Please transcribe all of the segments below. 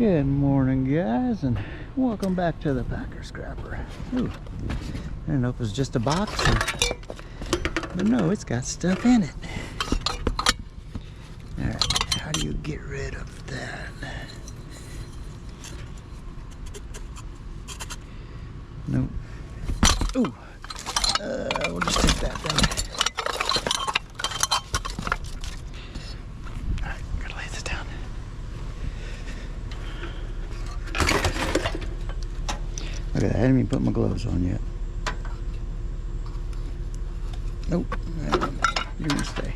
Good morning, guys, and welcome back to the Packer Scrapper. Ooh, I didn't know if it was just a box, but no, it's got stuff in it. Alright, how do you get rid of that? Nope. Ooh, we'll just take that then. Look at that, I haven't even put my gloves on yet. Nope, you're gonna stay.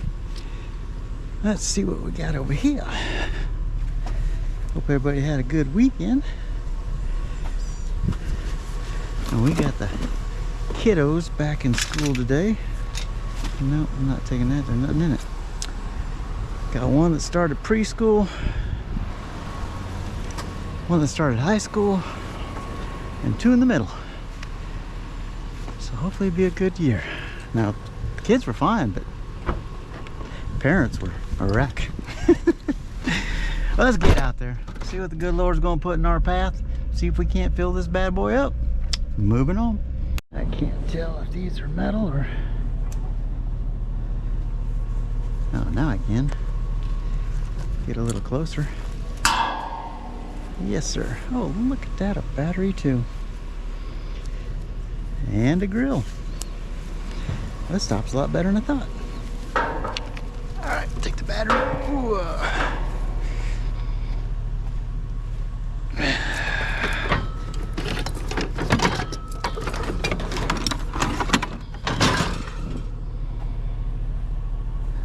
Let's see what we got over here. Hope everybody had a good weekend. And we got the kiddos back in school today. Nope, I'm not taking that, there's nothing in it. Got one that started preschool, one that started high school, and two in the middle. So hopefully it'll be a good year. Now, the kids were fine, but parents were a wreck. Let's get out there, see what the good Lord's gonna put in our path, see if we can't fill this bad boy up. Moving on. I can't tell if these are metal or... Oh, now I can. Get a little closer. Yes, sir. Oh, look at that, a battery too. And a grill. That stops a lot better than I thought. Alright, take the battery. Ooh,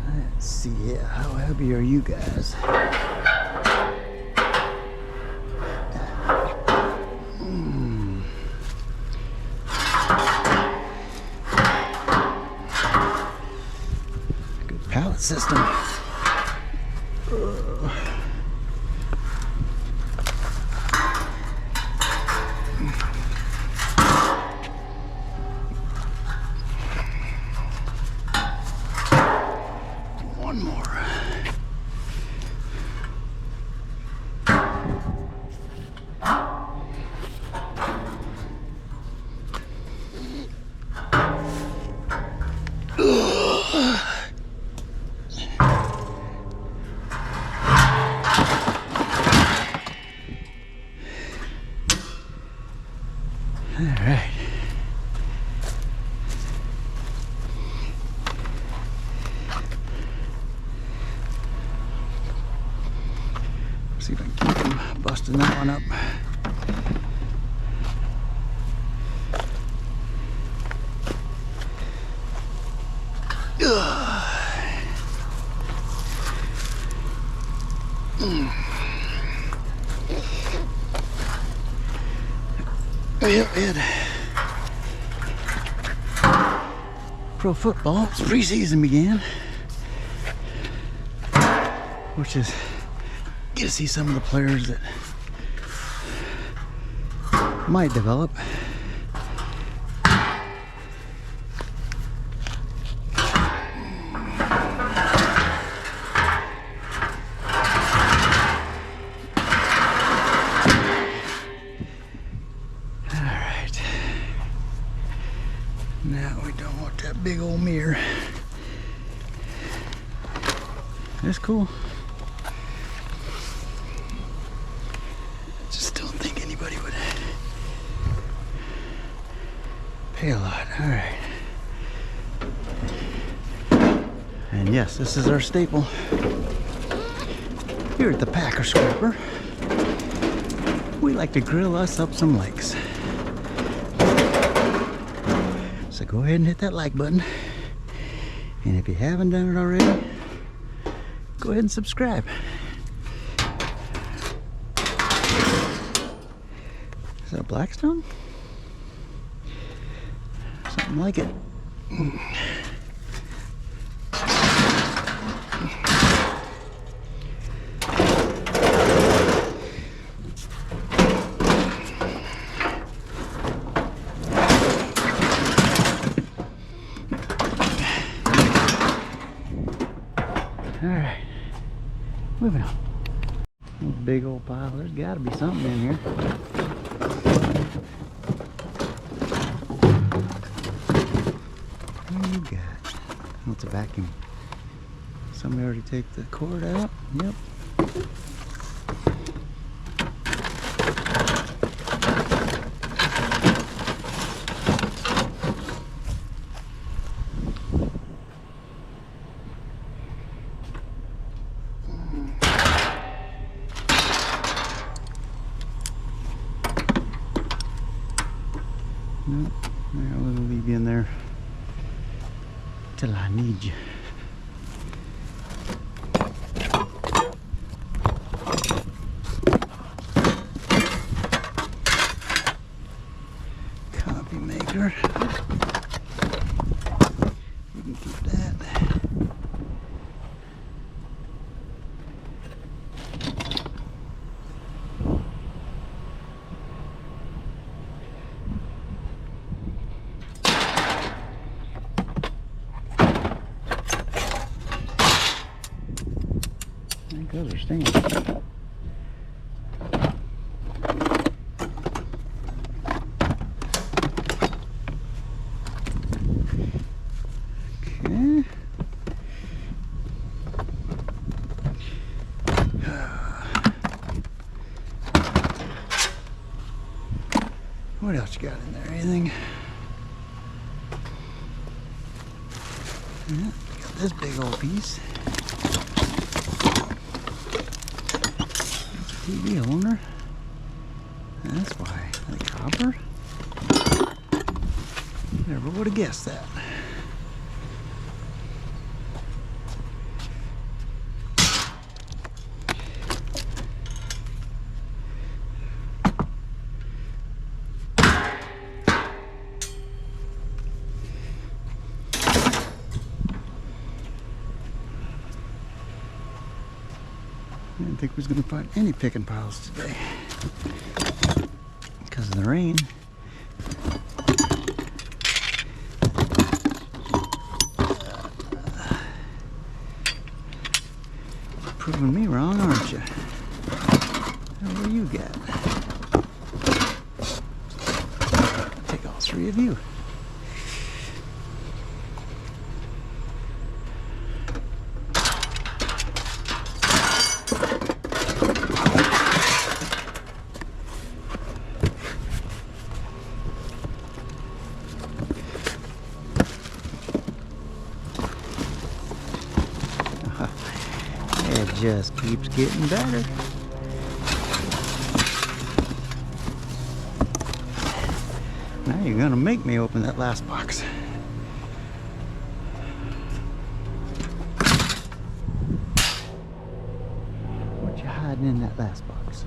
Let's see, yeah, how heavy are you guys? Pallet system. One more. All right. See if I can keep him busting that one up. Well, pro football, it's preseason began, which is get to see some of the players that might develop. Now we don't want that big old mirror. That's cool. Just don't think anybody would pay a lot. All right. And yes, this is our staple here at the Packer Scrapper. We like to grill us up some lakes. So go ahead and hit that like button. And if you haven't done it already, go ahead and subscribe. Is that a Blackstone? Something like it. All right, moving on. big old pile. There's got to be something in here. What do you got? Oh, it's a vacuum. Somebody already take the cord out? Yep. Nope. I'm gonna leave you in there till I need you. Coffee maker. We can keep that. I think those are staying. Okay. What else you got in there? Anything? Yeah, got this big old piece. TV holder. That's why. The copper? Never would have guessed that. I didn't think we was going to find any picking piles today because of the rain. Proving me wrong, aren't you? What do you got? I'll take all three of you. It just keeps getting better. Now you're gonna make me open that last box. What you hiding in that last box?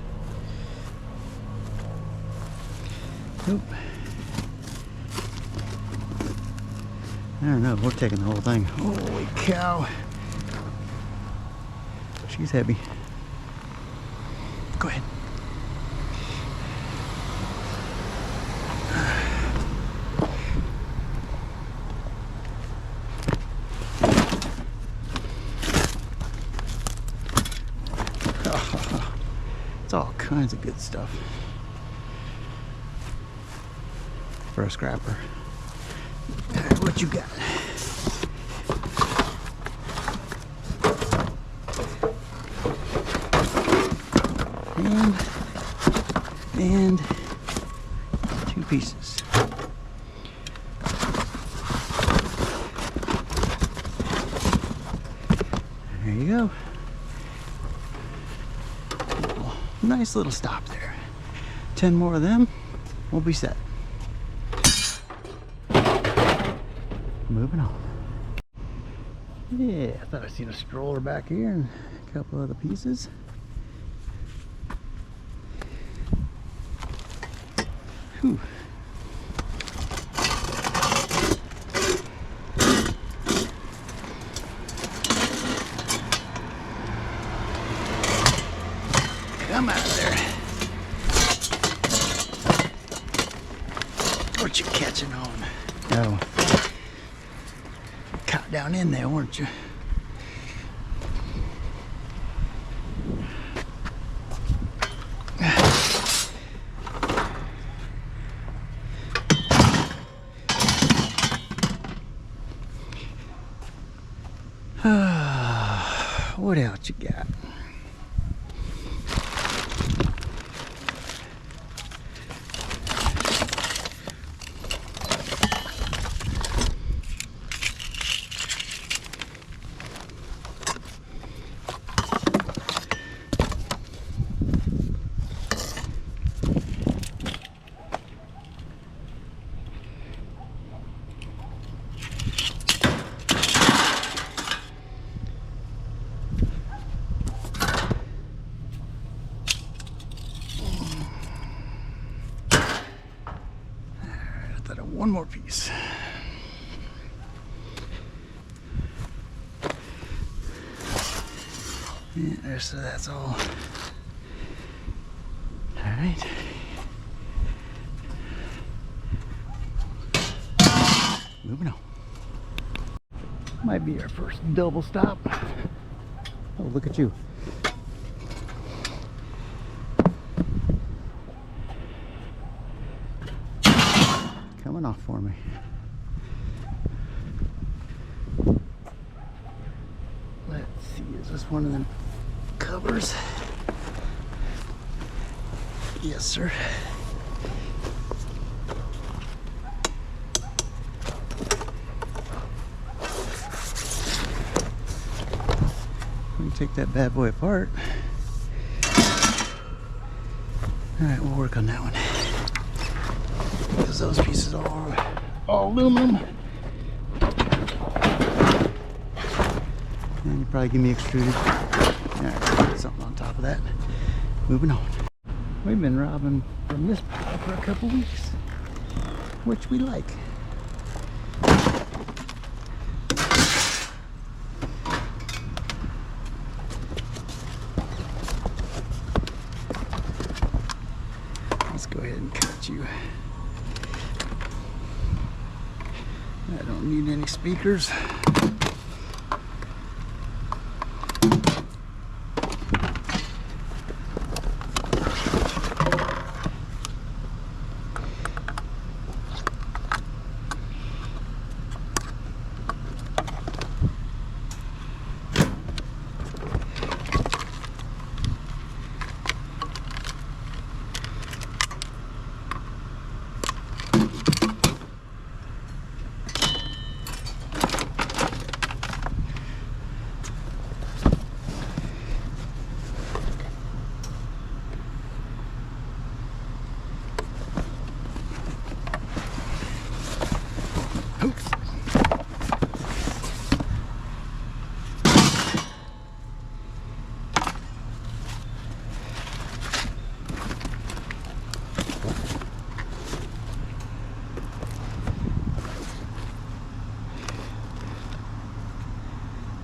Nope. I don't know, we're taking the whole thing. Holy cow. She's heavy. Go ahead. It's all kinds of good stuff for a scrapper. All right, what you got? And 2 pieces. There you go. Oh, nice little stop there. 10 more of them, we'll be set. Moving on. Yeah, I thought I seen a stroller back here and a couple other pieces. Whew. Come out of there. What you catching on? Oh. Caught down in there, weren't you? What else you got? One more piece. Yeah, there, so that's all. All right. Moving on. Might be our first double stop. Oh, look at you. Coming off for me. Let's see, is this one of them covers? Yes, sir. We can take that bad boy apart. All right, we'll work on that one. Because those pieces are all aluminum. And you probably give me extruded. Alright, put something on top of that. Moving on. We've been robbing from this pile for a couple weeks, which we like. Let's go ahead and cut you. I don't need any speakers.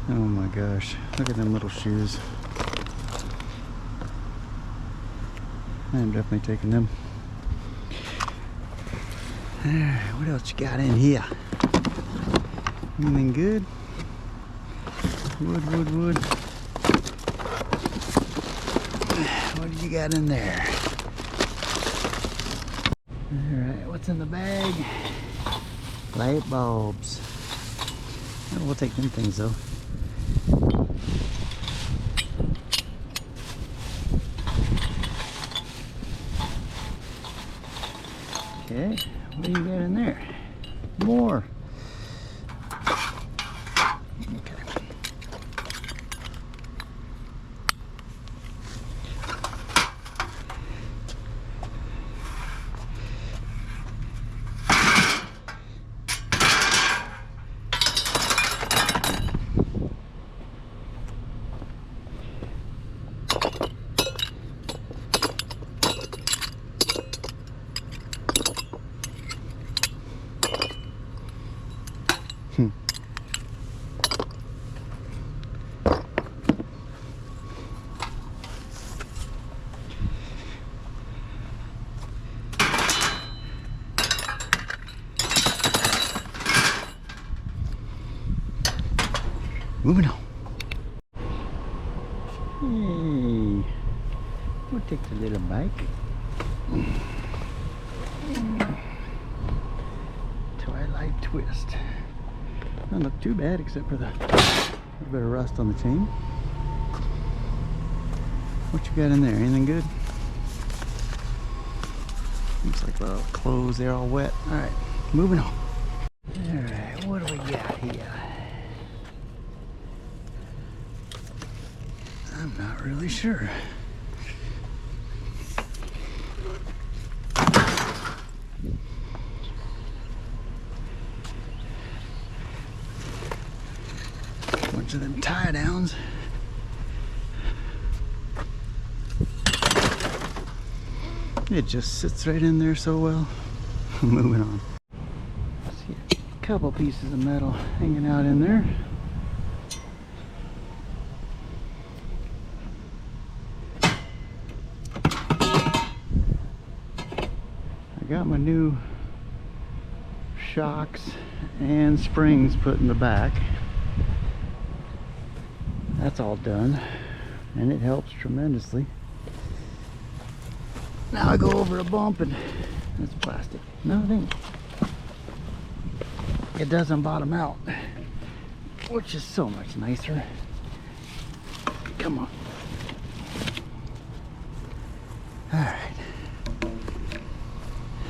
Oh my gosh, look at them little shoes. I'm definitely taking them. Alright, what else you got in here? Anything good? Wood. What do you got in there? Alright, what's in the bag? Light bulbs. Oh, we'll take them things though. Okay, what do you got in there? More. Okay. Moving on. Hey, we'll take the little bike. Twilight twist. Doesn't look too bad except for the little bit of rust on the chain. What you got in there? Anything good? Looks like the clothes, they're all wet. Alright, moving on. Alright, what do we got here? I'm not really sure. Bunch of them tie downs. It just sits right in there so well. Moving on. See a couple pieces of metal hanging out in there. I got my new shocks and springs put in the back. That's all done, and it helps tremendously. Now I go over a bump and it's plastic. No, it ain't. It doesn't bottom out, which is so much nicer. Come on. Alright.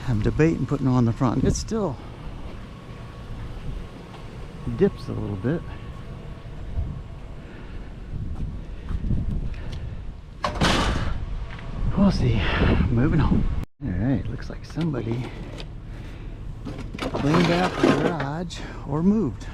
I'm debating putting on the front. It still dips a little bit. We'll see. Moving on. Alright, looks like somebody cleaned out the garage or moved.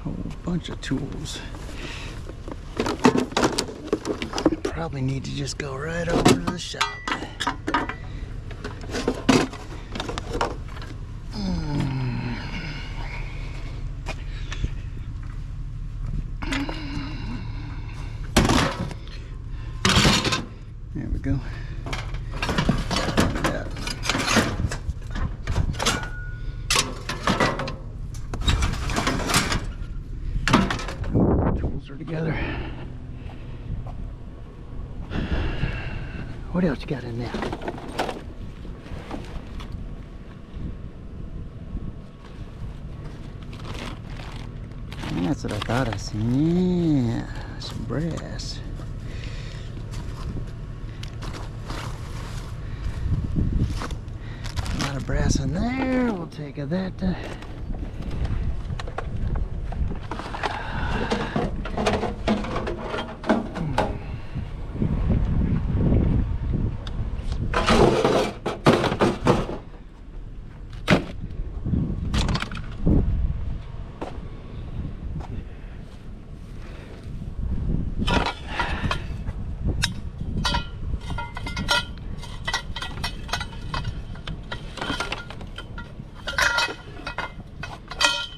Whole bunch of tools. Probably need to just go right over to the shop. There we go. Yeah. Tools are together. What else you got in there? That's what I thought I seen. Yeah, some brass. A lot of brass in there. We'll take that.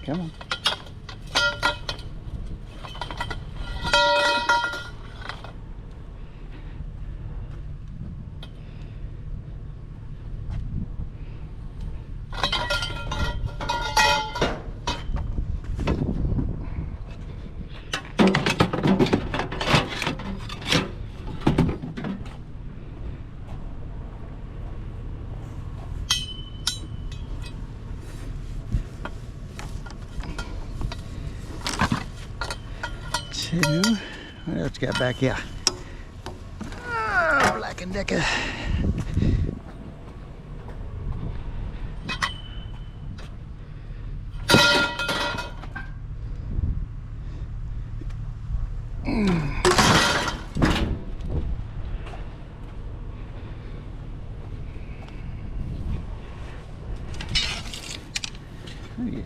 Come on. What else you got back here? Black and Decker. Oh yeah.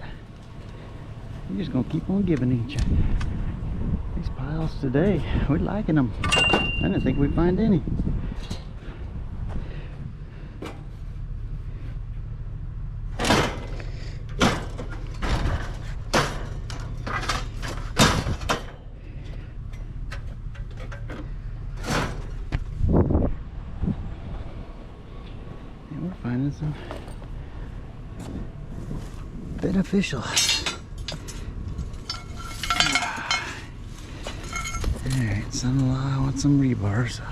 You're just gonna keep on giving each other. These piles today, we're liking them. I didn't think we'd find any. And we're finding some beneficial. Alright, son-in-law, I want some rebar. So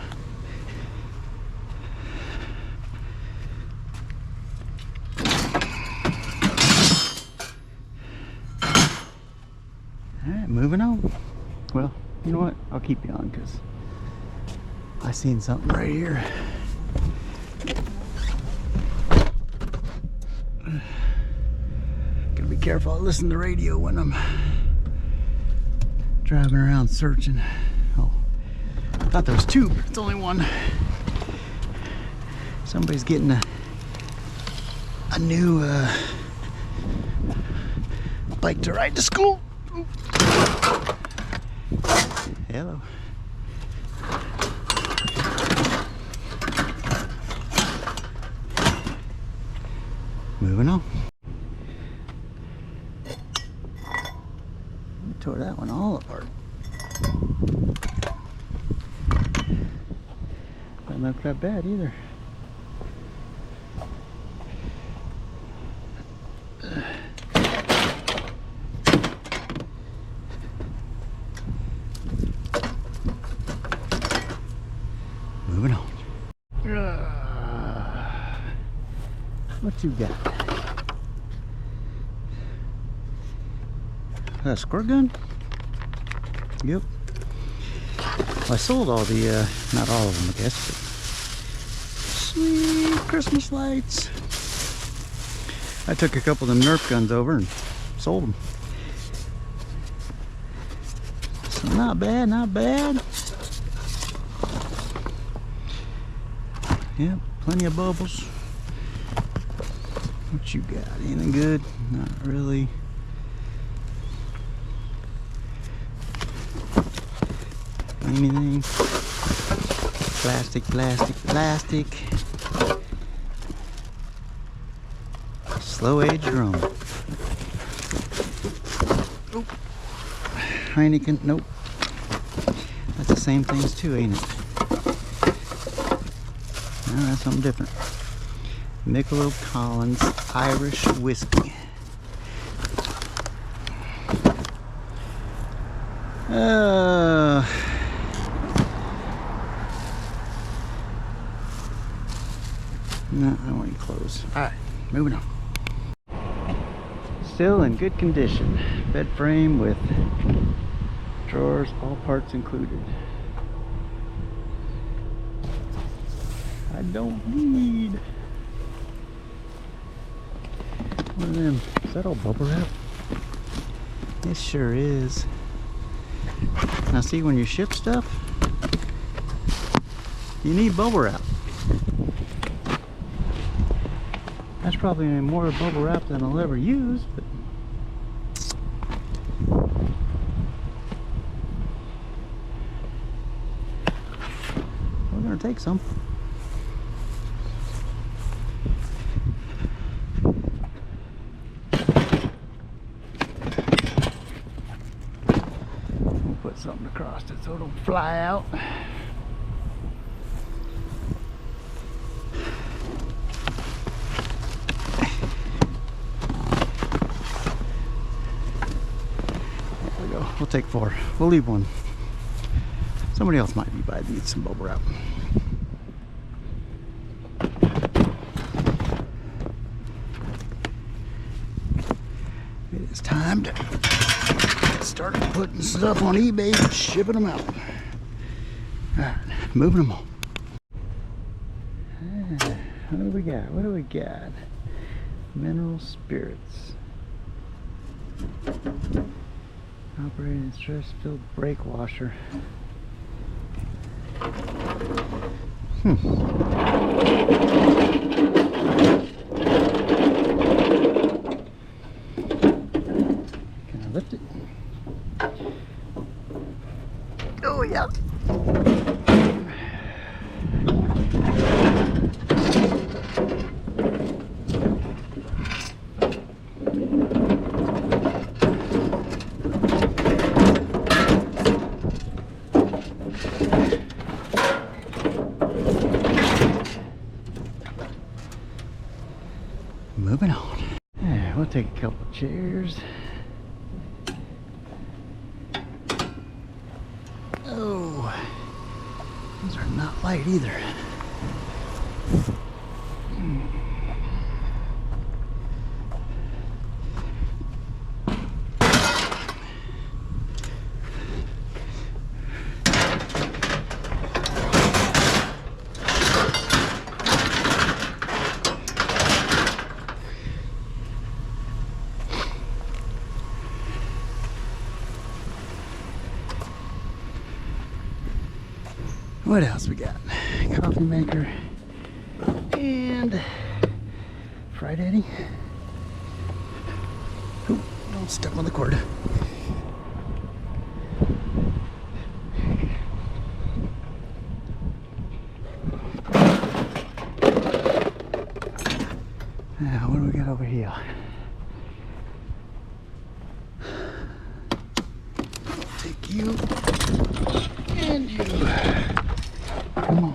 You know what? I'll keep you on because I seen something right here. Gotta be careful. I listen to the radio when I'm driving around searching. Oh, I thought there was two, but it's only one. Somebody's getting a new bike to ride to school. Ooh. Hello. Moving on. We tore that one all apart. Doesn't look that bad either. Moving on. What you got? A squirt gun? Yep. Well, I sold all the, not all of them, I guess, but sweet Christmas lights. I took a couple of them Nerf guns over and sold them. So not bad, not bad. Yep, plenty of bubbles. What you got? Anything good? Not really. Anything? Plastic, plastic, plastic. Slow age drum. Oh. Heineken, nope. That's the same things too, ain't it? No, that's something different. Michelob Collins Irish whiskey. No, I don't want any clothes. Alright, moving on. Still in good condition. Bed frame with drawers, all parts included. I don't need one of them. Is that all bubble wrap? It sure is. Now see, when you ship stuff, you need bubble wrap. That's probably more bubble wrap than I'll ever use, but we're gonna take some. We'll put something across it so it don't fly out. We'll take 4. We'll leave 1. Somebody else might be by to need some bubble wrap. It is time to start putting stuff on eBay and shipping them out. Alright, moving them on. What do we got? What do we got? Mineral spirits. Operating stress-filled brake washer. Can I lift it? Oh yeah. Moving on. Yeah, we'll take a couple chairs. Oh, these are not light either. What else we got? Coffee maker and fried Eddie. Oop, don't step on the cord. Now, what do we got over here? I'll take you and you. Come on.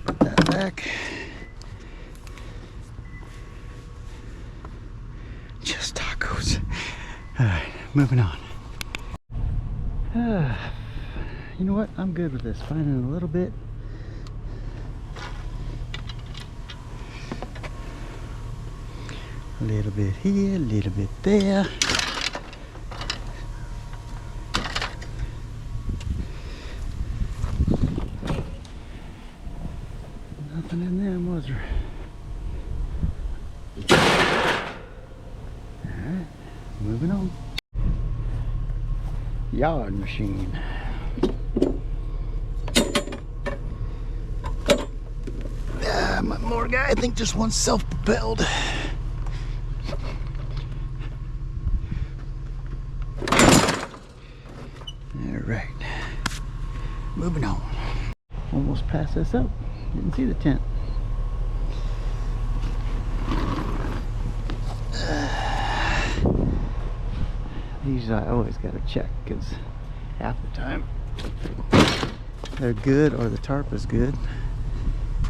Put that back. Just tacos. All right, moving on. You know what? I'm good with this. Finding a little bit. A little bit here, a little bit there. Nothing in there, was there? Alright, moving on. Yard machine. My mower guy, I think, just wants self-propelled. Alright, moving on. Almost passed this up. Didn't see the tent. These I always gotta check because half the time they're good or the tarp is good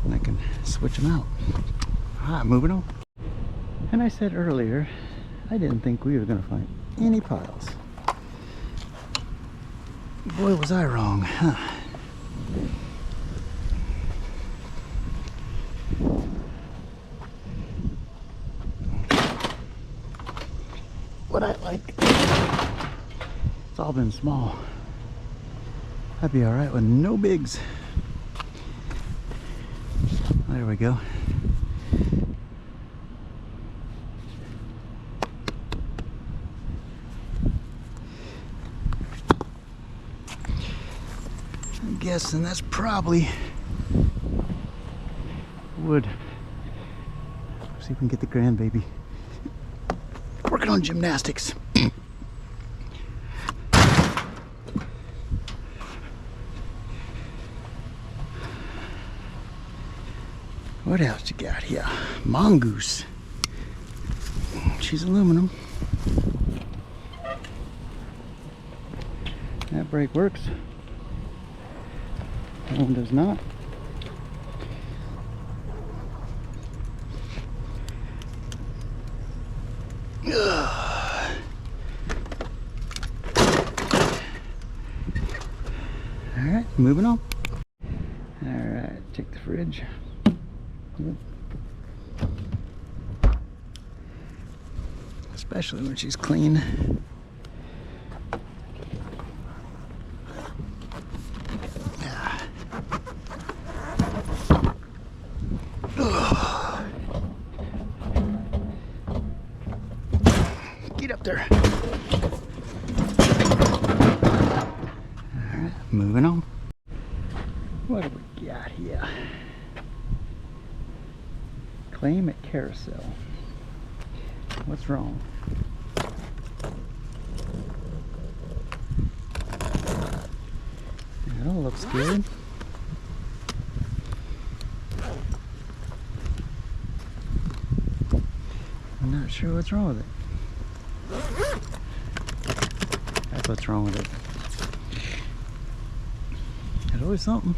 and I can switch them out. Alright, moving on. And I said earlier I didn't think we were gonna find any piles. Boy, was I wrong, huh? What I like, it's all been small. I'd be alright with no bigs. There we go. I'm guessing that's probably wood. See if we can get the grandbaby working on gymnastics. What else you got here? Mongoose. She's aluminum. That brake works. That one does not. Alright, moving on. Alright, check the fridge. Especially when she's clean. Get up there. Alright, moving on. What do we got here? Claim at carousel. What's wrong? That all looks good. I'm not sure what's wrong with it. That's what's wrong with it. There's always something.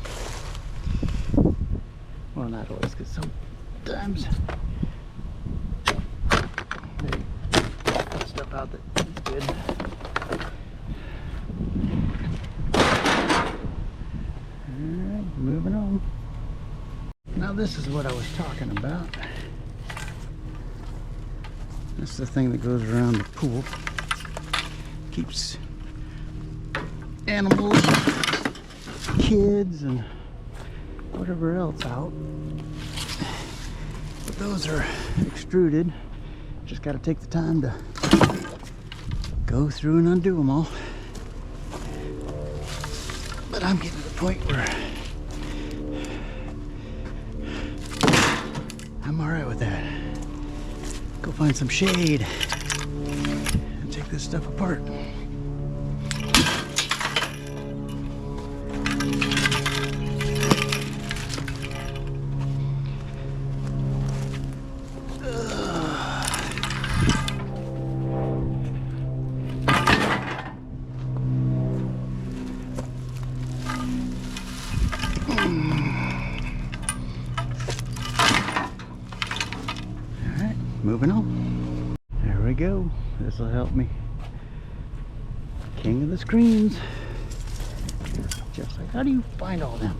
Well, not always, because sometimes they put stuff out that's good. Alright, moving on. Now this is what I was talking about. This is the thing that goes around the pool. Keeps animals, kids, and whatever else out. But those are extruded. Just got to take the time to go through and undo them all. But I'm getting to the point where I'm all right with that. Go find some shade and take this stuff apart. Moving on. There we go. This will help me. King of the screens. Just like, how do you find all them?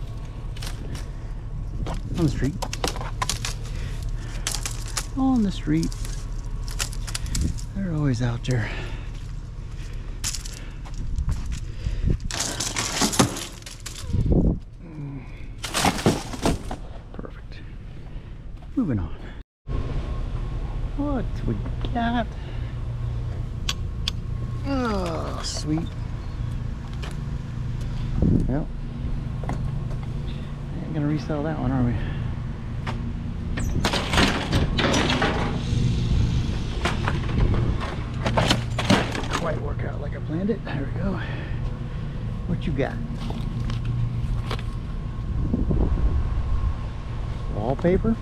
On the street. On the street. They're always out there. Perfect. Moving on. What we got? Oh, sweet. Well, ain't gonna resell that one, are we? Didn't quite work out like I planned it. There we go. What you got? Wallpaper?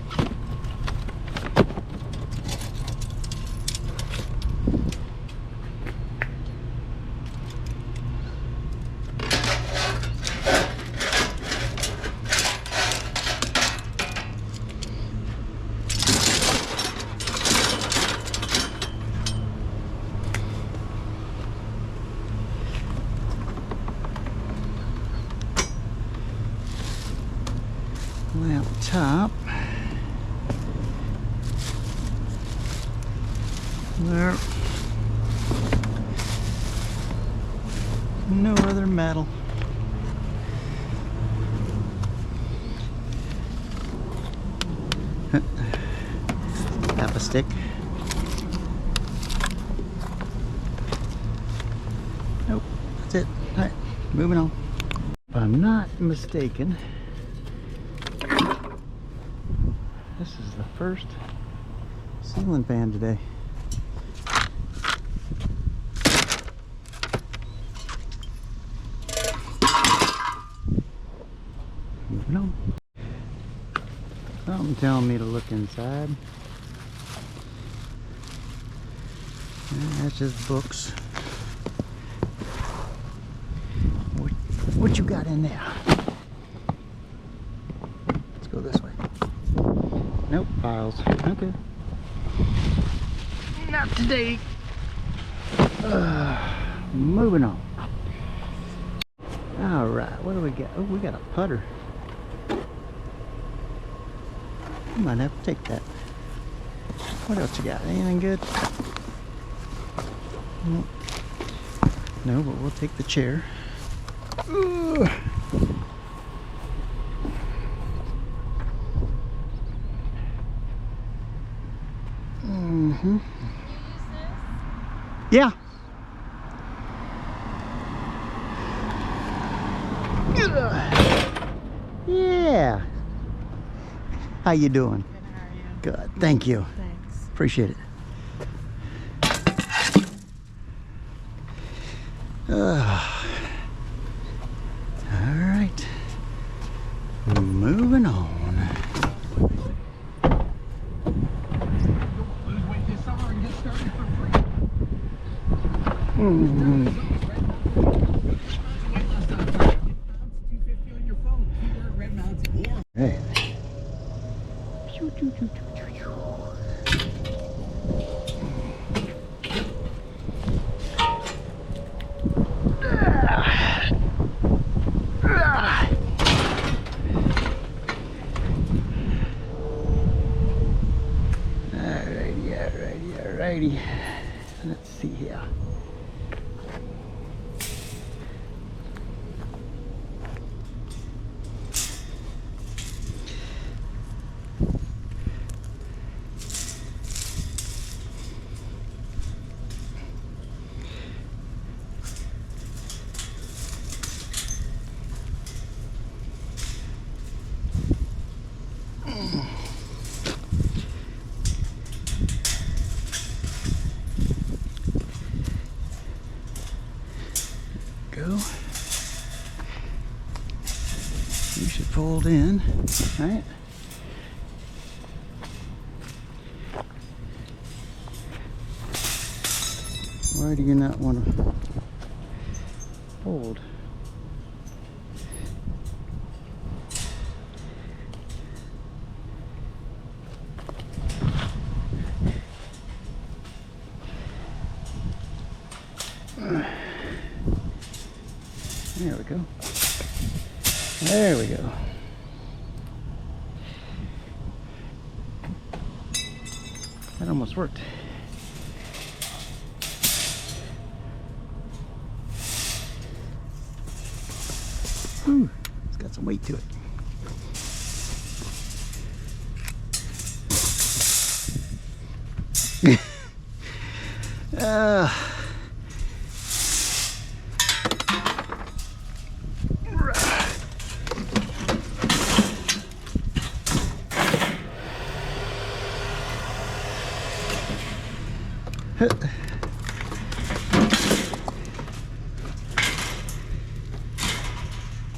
Laptop. There. No other metal. Half a stick. Nope, that's it. All right, moving on. If I'm not mistaken, this is the first ceiling fan today. Moving on. Something telling me to look inside. That's just books. What you got in there? Let's go this way. Nope, files. Okay. Not today. Moving on. All right, what do we got? Oh, we got a putter. I might have to take that. What else you got? Anything good? Nope. No, but we'll take the chair. Ugh. Mm-hmm. Yeah. Yeah. How you doing? Good, how are you? Good. Thank you. Thanks. Appreciate it. All right. Moving on. Lose weight this summer and get started for free. Mm. Last time, 250 on your phone. Keyword red mounts. Yeah. Hey. Alrighty, let's see here. Go. You should fold in, right? Why do you not want to fold? There we go. There we go. That almost worked. Ooh, it's got some weight to it.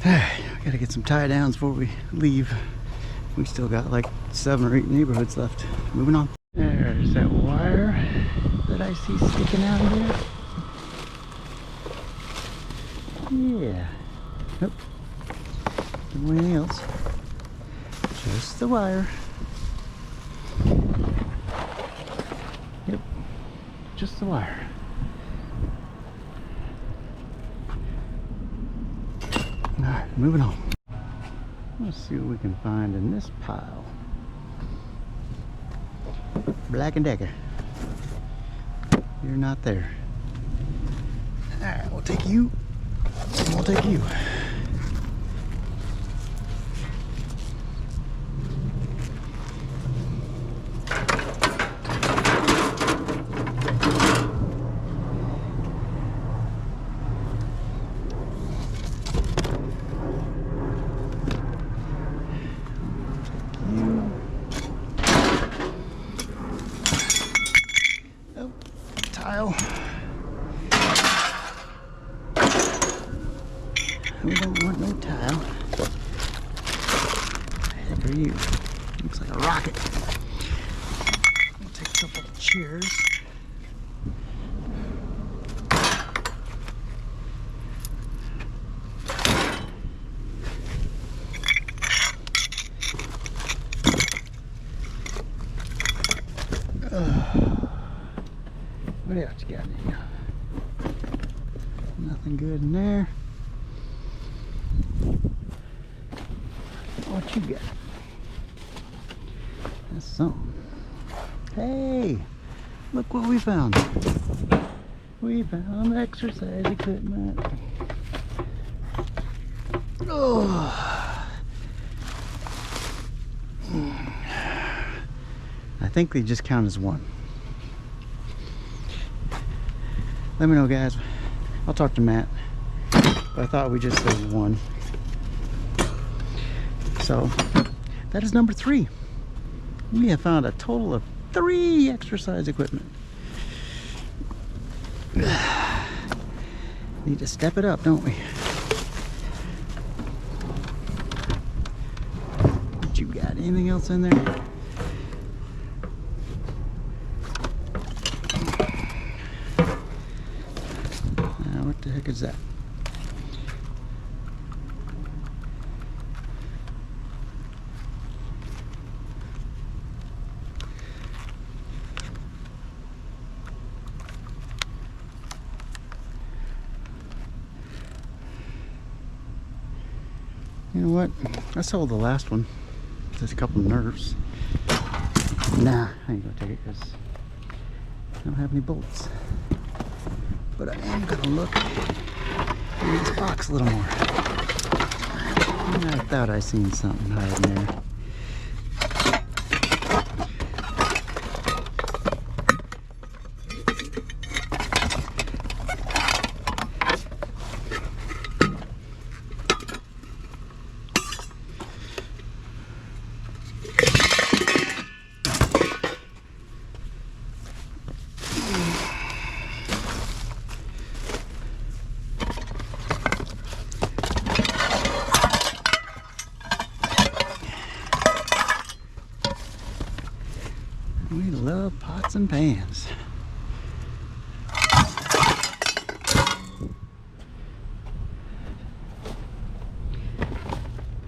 I gotta get some tie downs before we leave. We still got like 7 or 8 neighborhoods left. Moving on. There's that wire that I see sticking out of there. Yeah. Nope. No anything else. Just the wire. Yep. Just the wire. Alright, moving on. Let's see what we can find in this pile. Black and Decker. You're not there. Alright, we'll take you. And we'll take you. Tile. We don't want no tile. Heck are you? Looks like a rocket. We'll take a couple of chairs. What else you got in here? Nothing good in there. What you got? That's something. Hey, look what we found. We found exercise equipment. Oh. I think they just count as one. Let me know, guys. I'll talk to Matt. But I thought we just said one. So, that is number 3. We have found a total of 3 exercise equipment. Need to step it up, don't we? What you got? Anything else in there? What the heck is that? You know what? I sold the last one. There's a couple of nerves. Nah, I ain't gonna take it because don't have any bullets. But I am gonna look in this box a little more. I thought I seen something hiding there. We love pots and pans.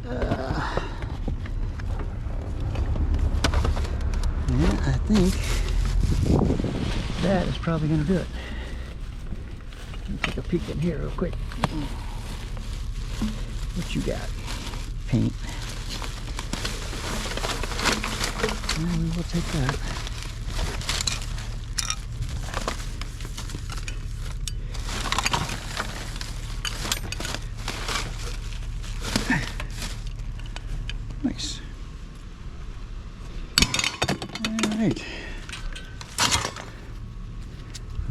Yeah, I think that is probably going to do it. Let me take a peek in here real quick. What you got? Paint. Yeah, we will take that. Nice. All right.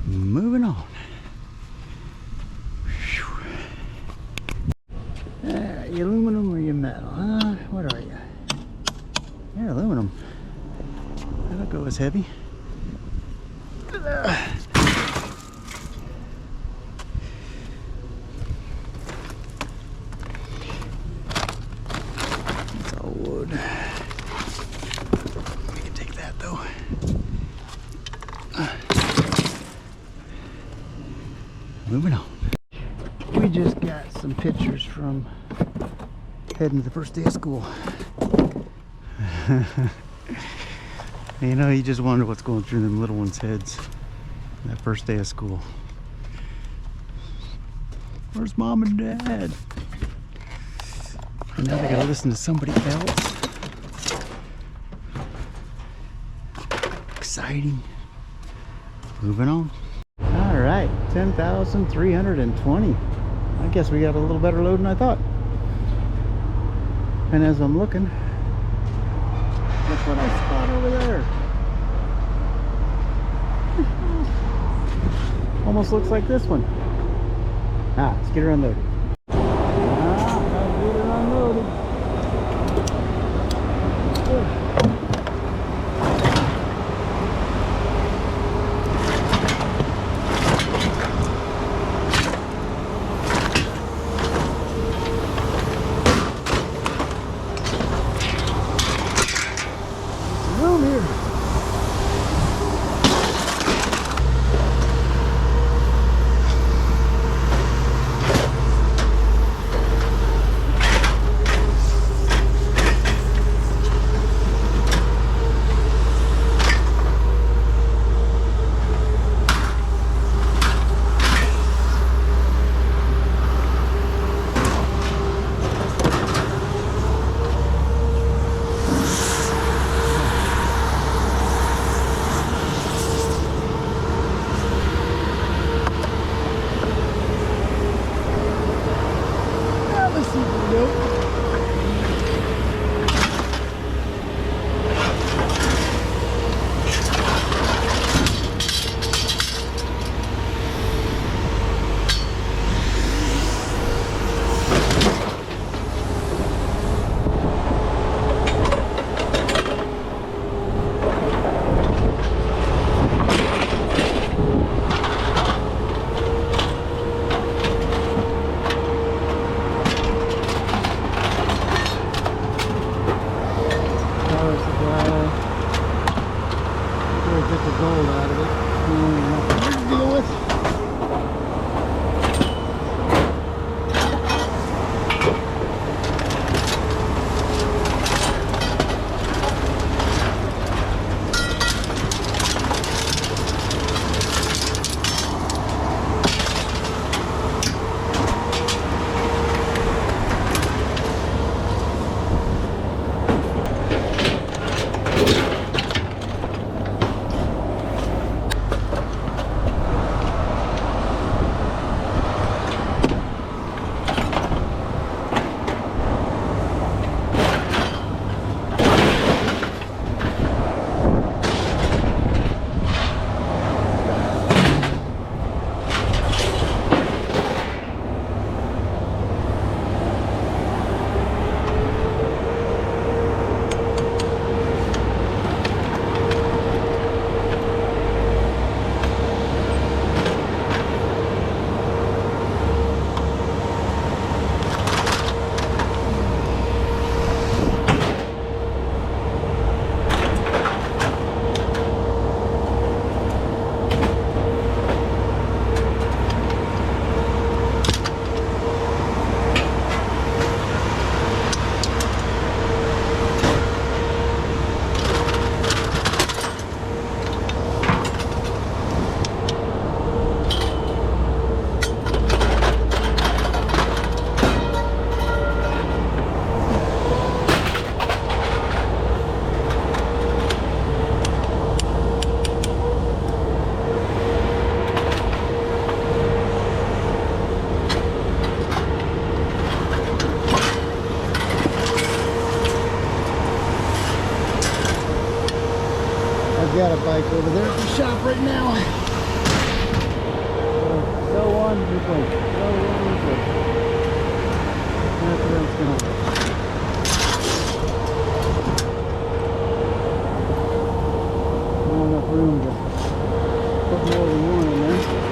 Moving on. You aluminum or you metal? What are you? You're aluminum. That'll go as heavy. It's all wood. We can take that though. Moving on. We just got some pictures from heading to the first day of school. You know, you just wonder what's going through them little ones' heads that first day of school. Where's mom and dad? And now they gotta listen to somebody else. Exciting. Moving on. All right, 10,320. I guess we got a little better load than I thought. And as I'm looking, look what I spot over there. Almost looks like this one. Let's get her unloaded. I'll get her unloaded. Room here. got a bike over there at the shop right now. So on replace. So on replace. That's where it's going. Not enough room to put more than one in there.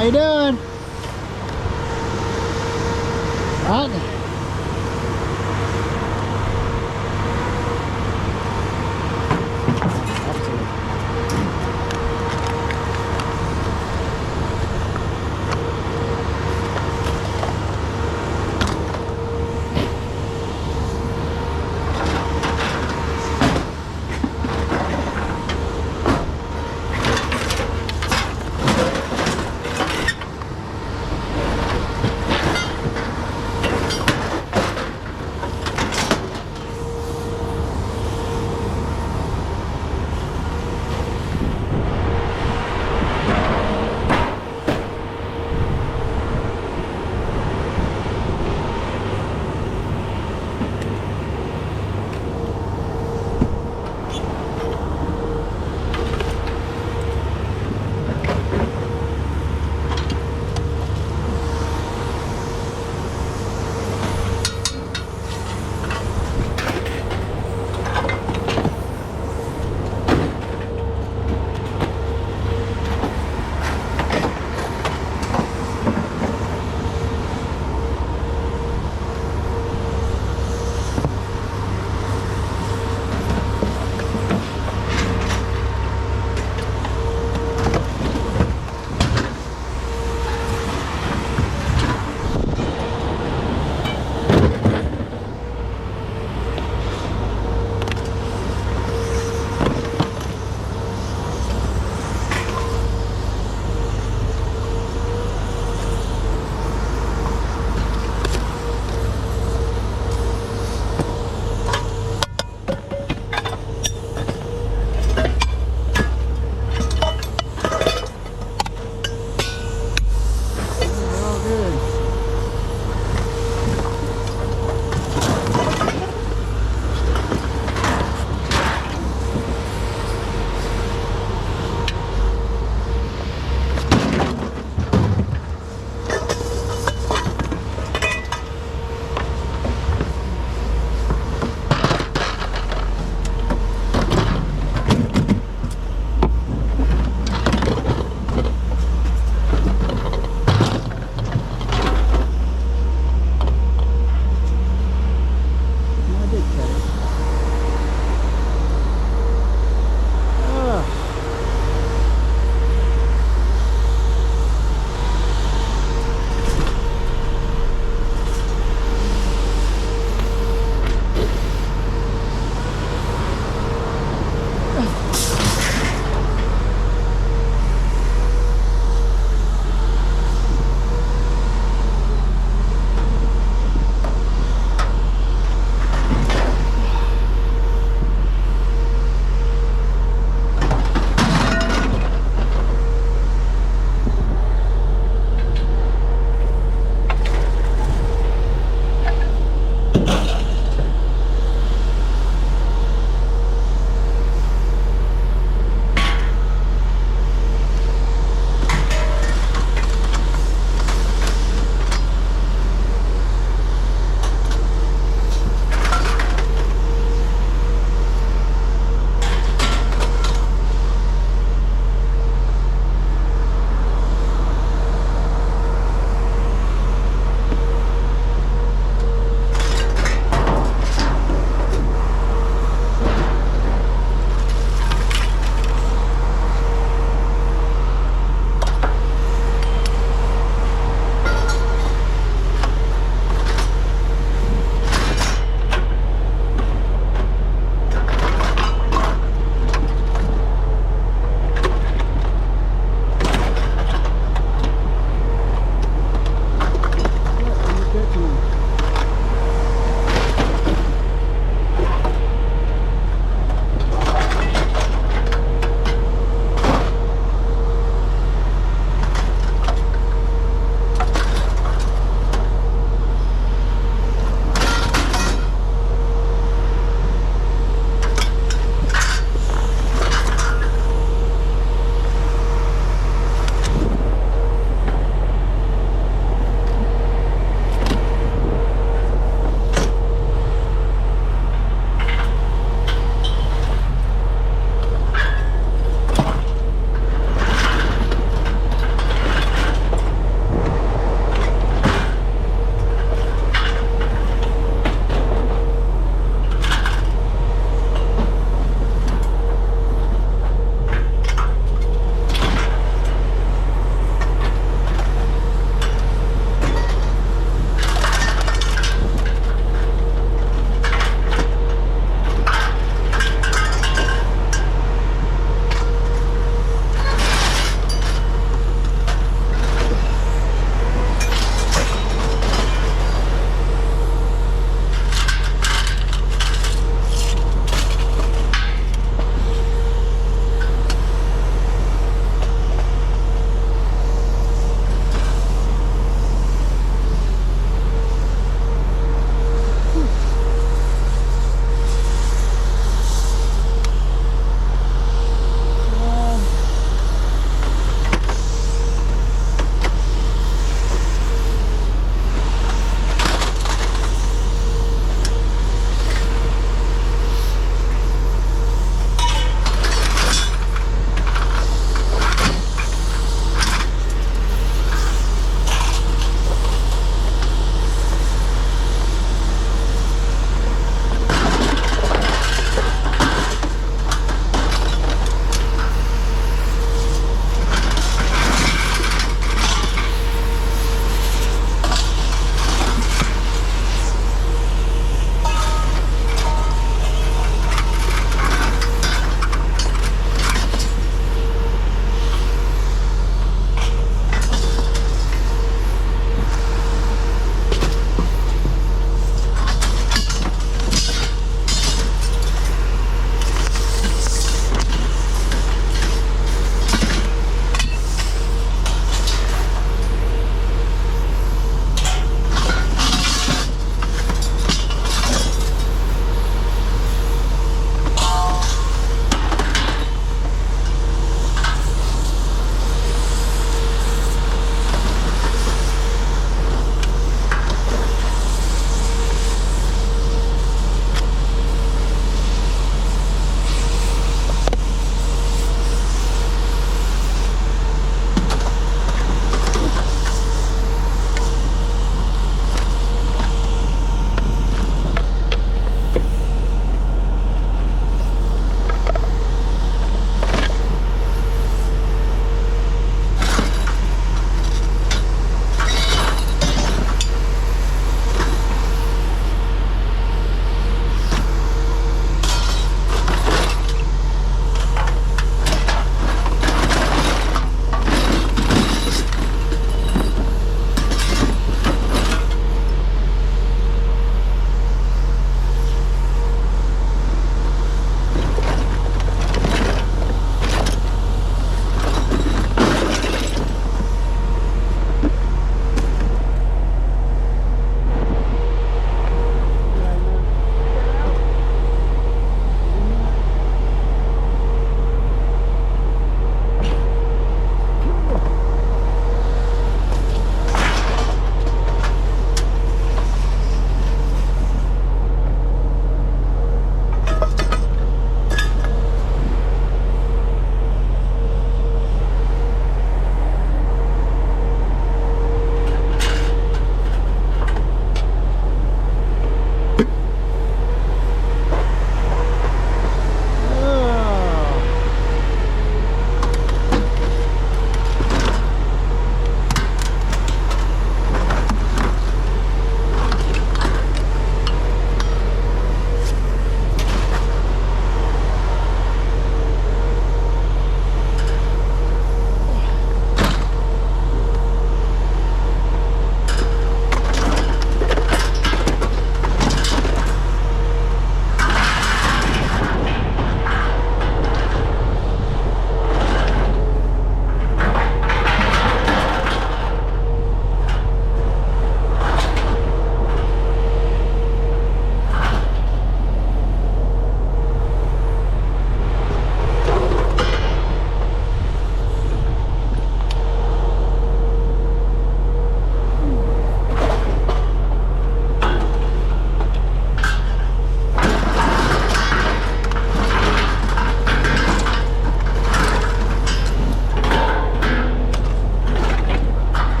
How you doing? Right.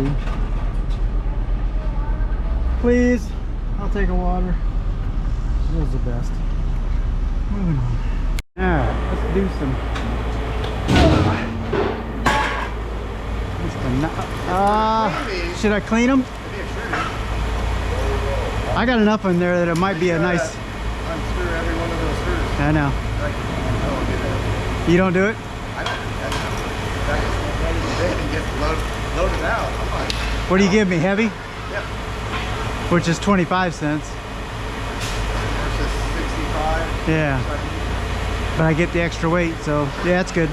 free. Please, I'll take a water. Those are the best. Moving on. Alright, let's do some. Should I clean them? I got enough in there that it might be a nice. Unscrew every one of those screws. I know. I don't do that. You don't do it? I don't do that. And just load it out. I'm like, What do you give me? Heavy? yep. Which is 25 cents. Versus 65. Yeah. But I get the extra weight, so yeah, that's good.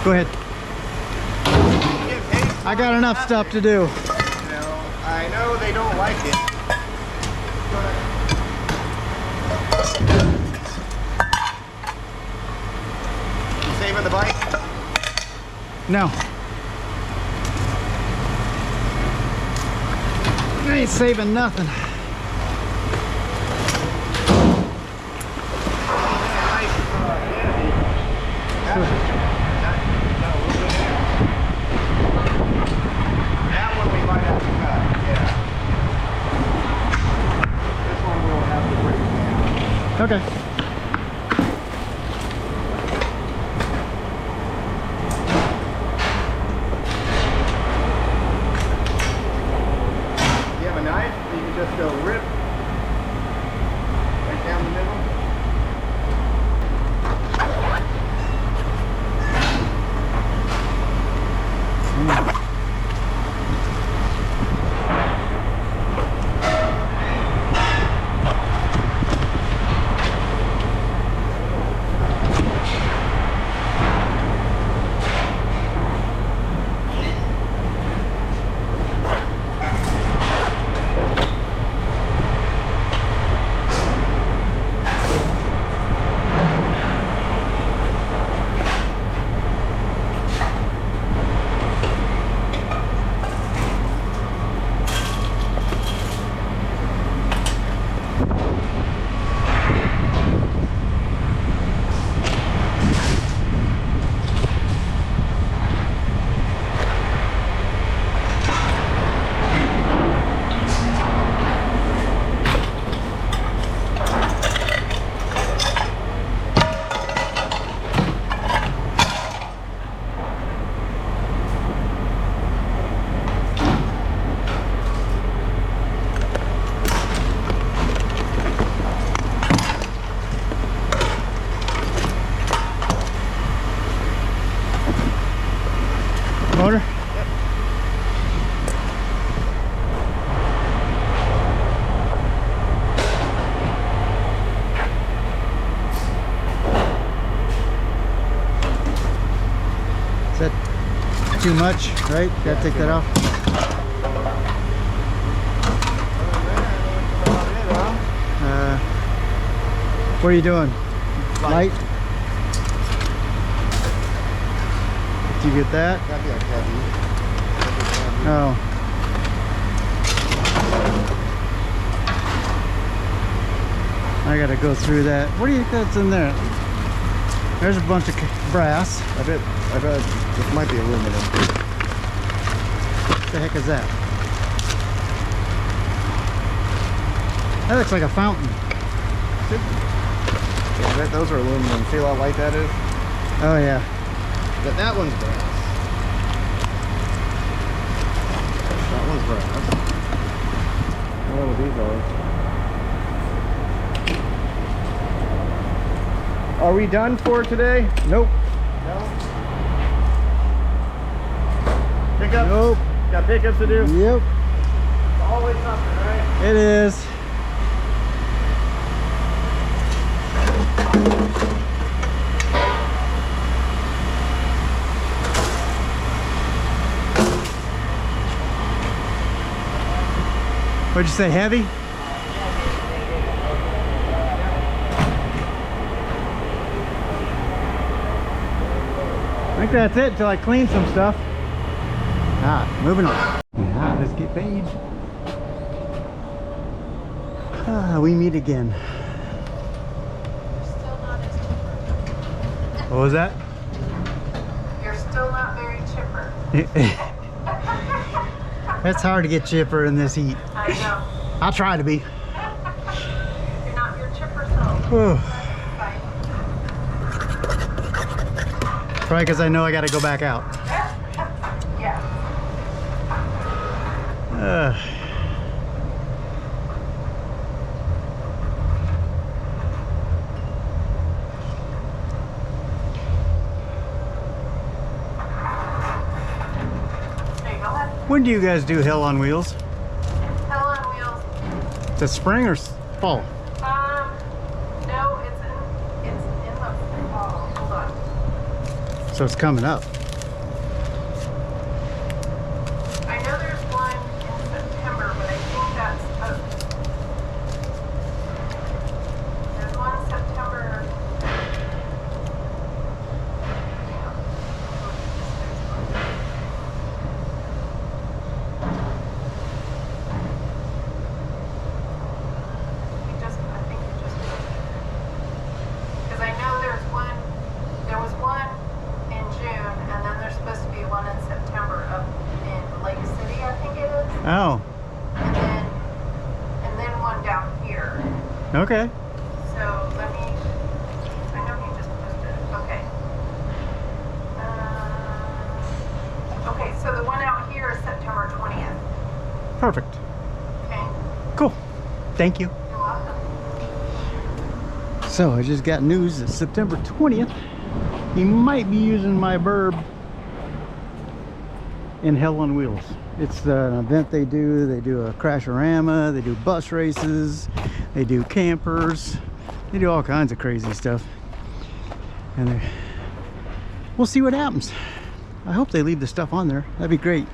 Go ahead. I got enough stuff to do. You know, I know they don't like it. You saving the bike? No. I ain't saving nothing. That one we might have to cut, yeah. This one we'll have to break down. Okay. You have a knife? You can just go rip right down the middle. Motor? Is that too much, right? Gotta take that off. What are you doing? Light? Did you get that? That'd be like heavy. Oh. I gotta go through that. What do you think that's in there? There's a bunch of brass. I bet this might be aluminum. What the heck is that? That looks like a fountain. Yeah, I bet those are aluminum. See how light that is? Oh yeah. But that one's brass. That one's brass. I don't know what these are. Are we done for today? Nope. No? Pickups? Nope. Got pickups to do? Yep. Always something, right? It is. What'd you say, heavy? I think that's it until I clean some stuff. Moving on. Let's get paid. We meet again. Still not as chipper. What was that? You're still not very chipper. It's hard to get chipper in this heat. I know. I'll try to be. You're not your chipper self. Whew. Fine. Probably because I know I got to go back out. Yeah. There you go, hon. When do you guys do Hell on Wheels? Hell on wheels. The spring or fall? No, it's in the fall. Hold on. So it's coming up. I know there's one in September, but I think that's there's one in September. I think it just because I know there was one in June, and then there's supposed to be one in September up in Lake City, I think it is. Oh, And then one down here. okay. So let me, I know he just posted it. Okay. Okay, so the one out here is September 20th. Perfect. Okay, Cool. Thank you. you're welcome. So I just got news that September 20th, he might be using my burb in Hell on Wheels. It's an event they do. They do a crash-orama, they do bus races, they do campers, they do all kinds of crazy stuff. And we'll see what happens. I hope they leave the stuff on there. That'd be great.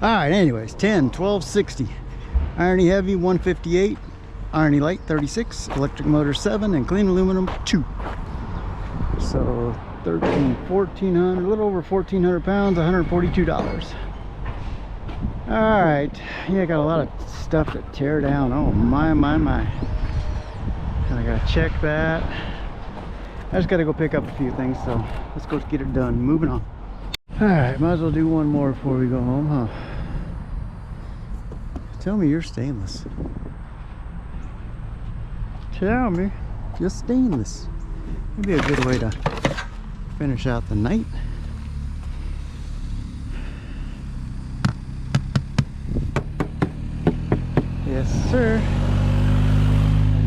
All right, anyways, 10, 12, 60. Irony heavy 158, irony light 36, electric motor 7, and clean aluminum 2. So 1,400, a little over 1,400 pounds, $142. All right, yeah, I got a lot of stuff to tear down. Oh my. And I gotta check that. I just gotta go pick up a few things, so let's go get it done. Moving on. All right, might as well do one more before we go home, huh? Tell me you're stainless. Tell me you're stainless. Maybe a good way to finish out the night. Yes, sir.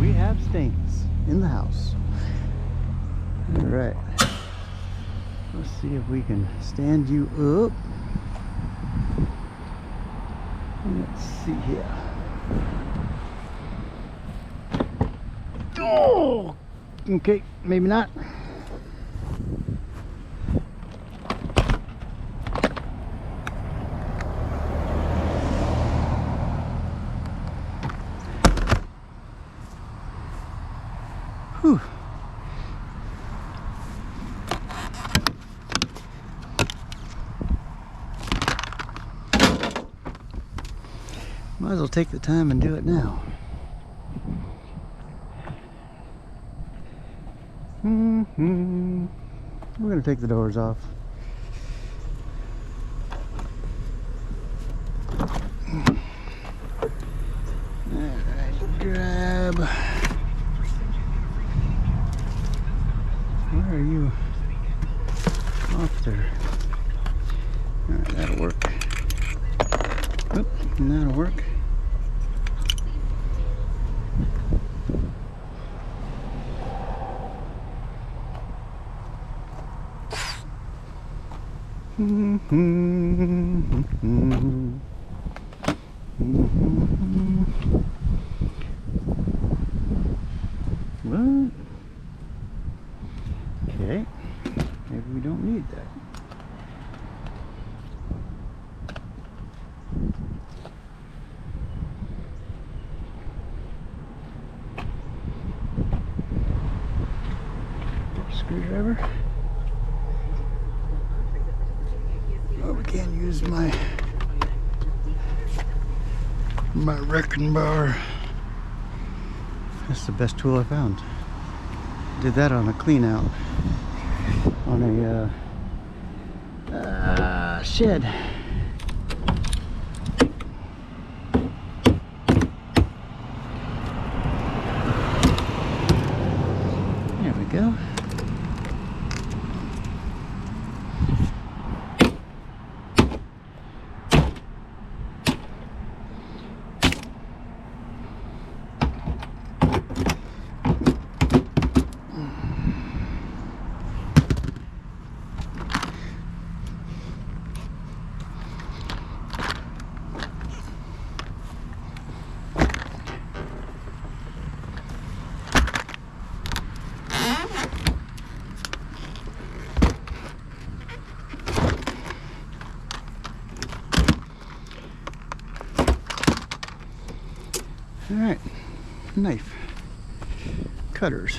We have stains in the house. All right. Let's see if we can stand you up. Let's see here. Oh! Okay, maybe not. Whew. Might as well take the time and do it now. We're gonna take the doors off. Alright, grab. Where are you? Off there. Alright, that'll work. Oop, and that'll work. What? Okay, maybe we don't need that. Screwdriver. Oh, we can't use my wrecking bar. That's the best tool I found. Did that on a clean out on a shed. right, knife, cutters.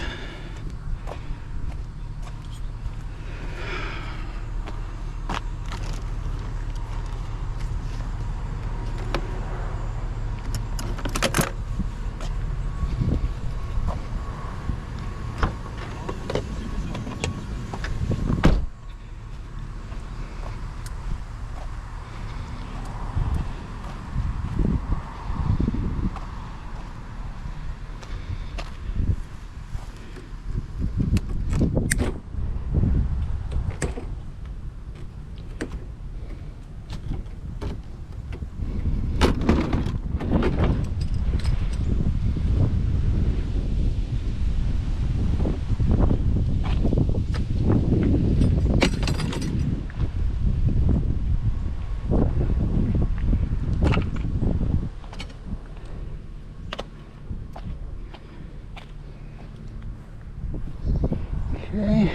Okay,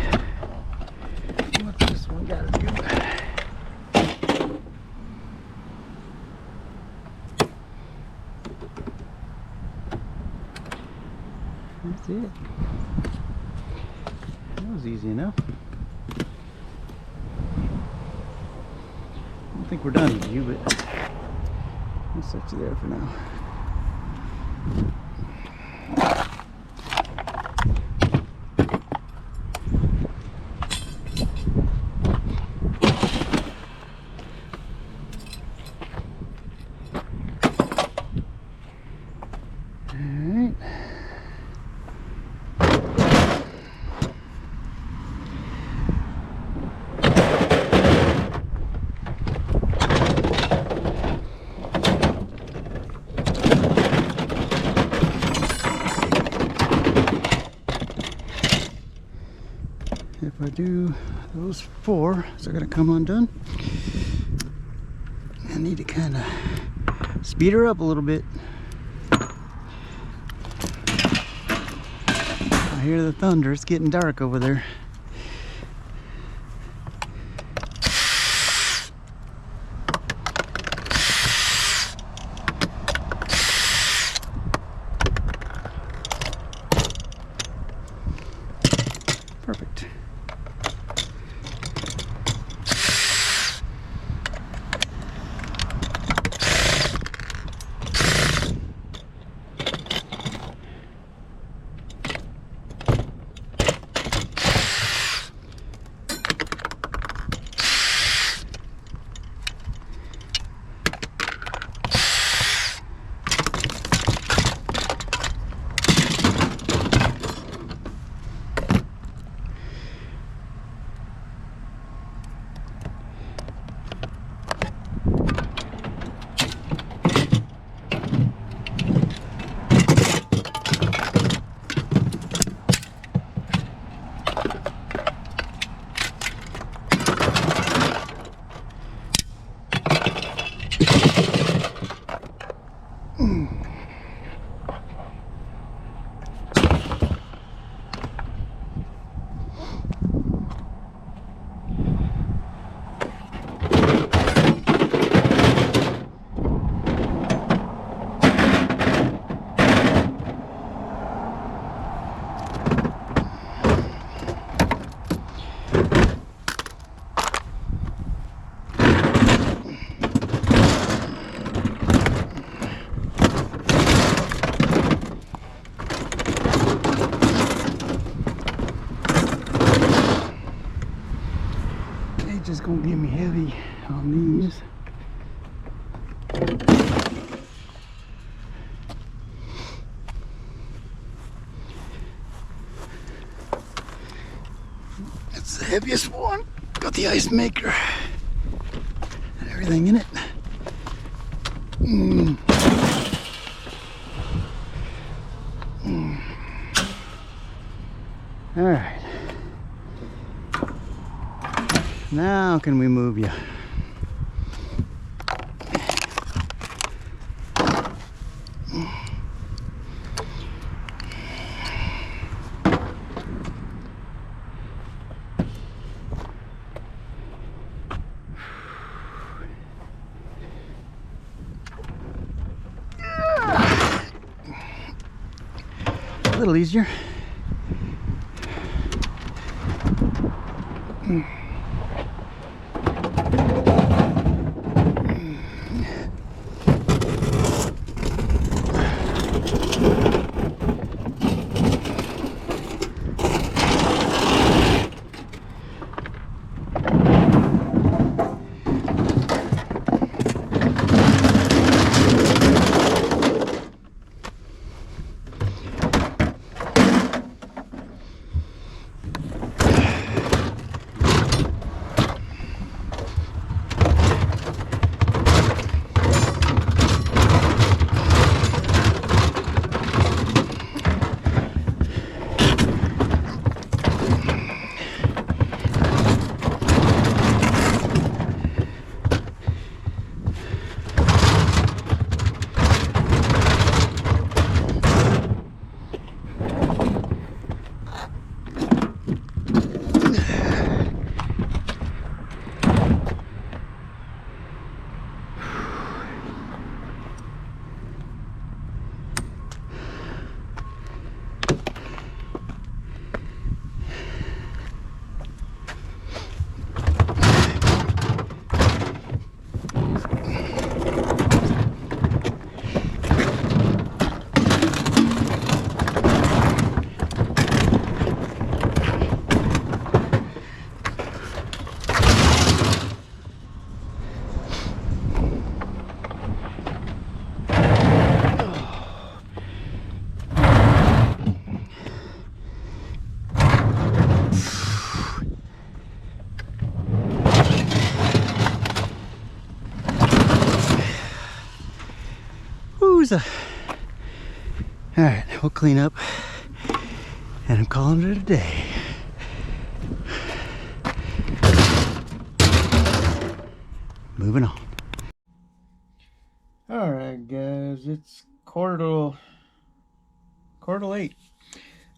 what's this one got to do? That's it. That was easy enough. I don't think we're done with you, but I'll set you there for now. Alright. If I do those four, they're going to come undone. I need to kind of speed her up a little bit. I hear the thunder. It's getting dark over there. Perfect. Just gonna get me heavy on these. That's the heaviest one. Got the ice maker and everything in it. All right. Now can we move you? little easier. All right, we'll clean up and I'm calling it a day. Moving on. All right, guys, it's quarter to 8.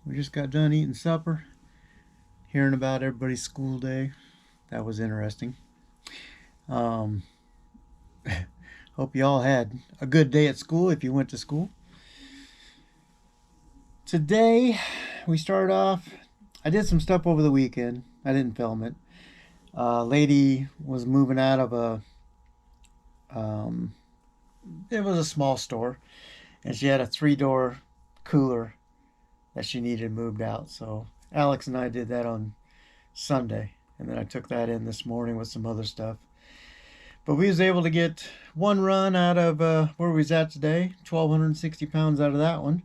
We just got done eating supper, hearing about everybody's school day. That was interesting. Hope you all had a good day at school if you went to school. Today, we started off, I did some stuff over the weekend. I didn't film it. Lady was moving out of it was a small store, and she had a 3-door cooler that she needed moved out. So Alex and I did that on Sunday, and then I took that in this morning with some other stuff. But we was able to get one run out of where we was at today, 1,260 pounds out of that one.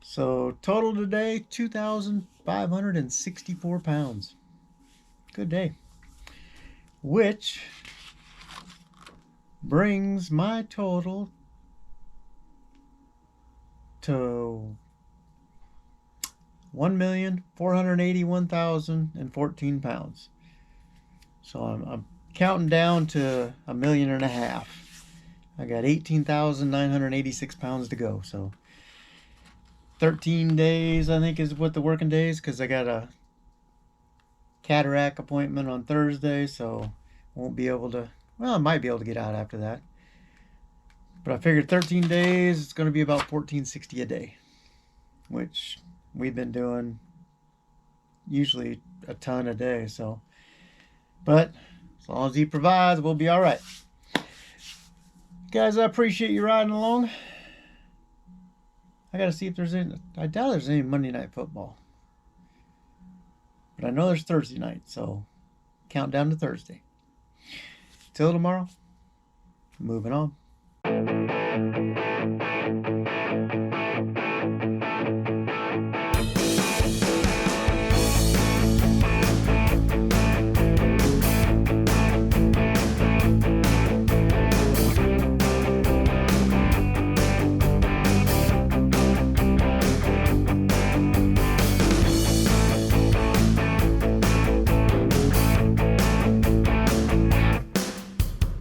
So total today, 2,564 pounds. Good day. Which brings my total to 1,481,014 pounds. So I'm counting down to 1.5 million. I got 18,986 pounds to go. So 13 days, I think, is what the working days, because I got a cataract appointment on Thursday, so won't be able to, well, I might be able to get out after that. But I figured 13 days, it's going to be about 1460 a day, which we've been doing usually a ton a day. So, but as long as he provides, we'll be all right. Guys, I appreciate you riding along. I got to see if there's any, I doubt there's any Monday Night Football. But I know there's Thursday night, so count down to Thursday. Till tomorrow, moving on.